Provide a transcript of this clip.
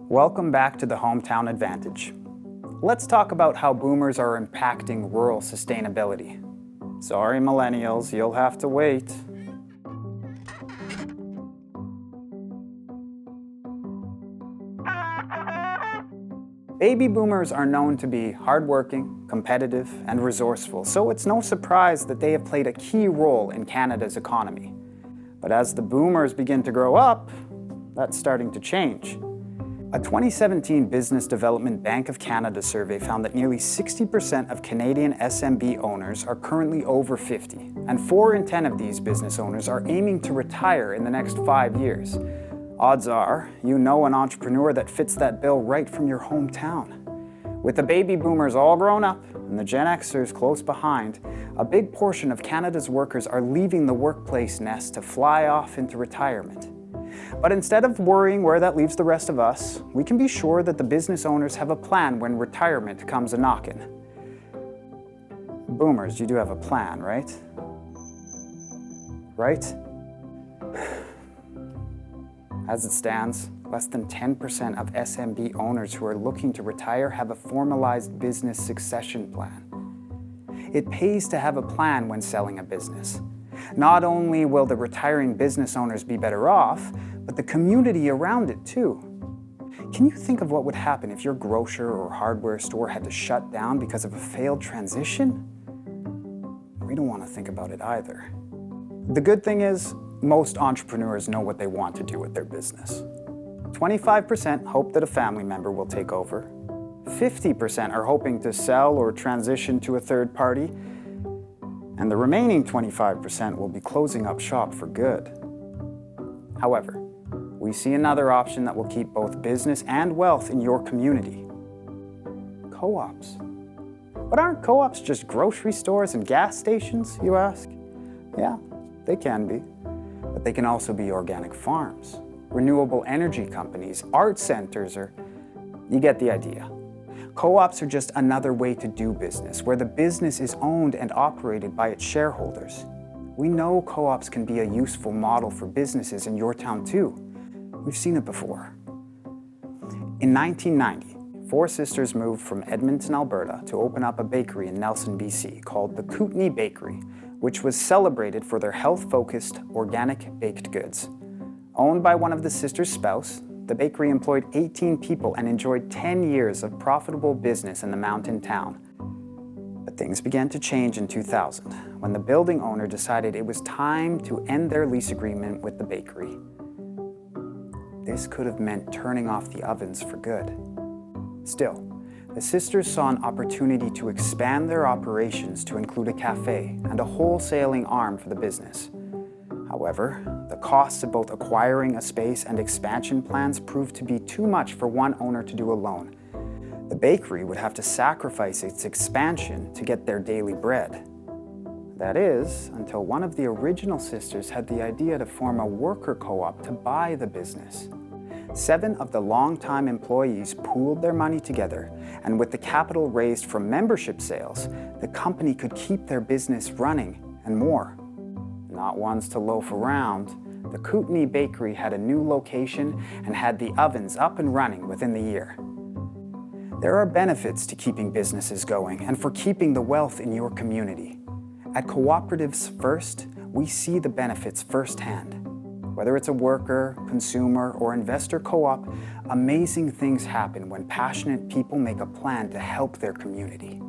Welcome back to the Hometown Advantage. Let's talk about how boomers are impacting rural sustainability. Sorry, millennials, you'll have to wait. Baby boomers are known to be hardworking, competitive, and resourceful, so it's no surprise that they have played a key role in Canada's economy. But as the boomers begin to grow up, that's starting to change. A 2017 Business Development Bank of Canada survey found that nearly 60% of Canadian SMB owners are currently over 50, and 4 in 10 of these business owners are aiming to retire in the next 5 years. Odds are, you know an entrepreneur that fits that bill right from your hometown. With the baby boomers all grown up and the Gen Xers close behind, a big portion of Canada's workers are leaving the workplace nest to fly off into retirement. But instead of worrying where that leaves the rest of us, we can be sure that the business owners have a plan when retirement comes a-knockin'. Boomers, you do have a plan, right? Right? As it stands, less than 10% of SMB owners who are looking to retire have a formalized business succession plan. It pays to have a plan when selling a business. Not only will the retiring business owners be better off, but the community around it too. Can you think of what would happen if your grocer or hardware store had to shut down because of a failed transition? We don't want to think about it either. The good thing is, most entrepreneurs know what they want to do with their business. 25% hope that a family member will take over. 50% are hoping to sell or transition to a third party. And the remaining 25% will be closing up shop for good. However, we see another option that will keep both business and wealth in your community. Co-ops. But aren't co-ops just grocery stores and gas stations, you ask? Yeah, they can be. But they can also be organic farms, renewable energy companies, art centers, or you get the idea. Co-ops are just another way to do business, where the business is owned and operated by its shareholders. We know co-ops can be a useful model for businesses in your town too. We've seen it before. In 1990, 4 sisters moved from Edmonton, Alberta to open up a bakery in Nelson, BC called the Kootenay Bakery, which was celebrated for their health-focused, organic baked goods. Owned by one of the sisters' spouse, the bakery employed 18 people and enjoyed 10 years of profitable business in the mountain town. But things began to change in 2000, when the building owner decided it was time to end their lease agreement with the bakery. This could have meant turning off the ovens for good. Still, the sisters saw an opportunity to expand their operations to include a cafe and a wholesaling arm for the business. However, the costs of both acquiring a space and expansion plans proved to be too much for one owner to do alone. The bakery would have to sacrifice its expansion to get their daily bread. That is, until one of the original sisters had the idea to form a worker co-op to buy the business. 7 of the longtime employees pooled their money together, and with the capital raised from membership sales, the company could keep their business running and more. Not ones to loaf around, the Kootenay Bakery had a new location and had the ovens up and running within the year. There are benefits to keeping businesses going and for keeping the wealth in your community. At Co-operatives First, we see the benefits firsthand. Whether it's a worker, consumer, or investor co-op, amazing things happen when passionate people make a plan to help their community.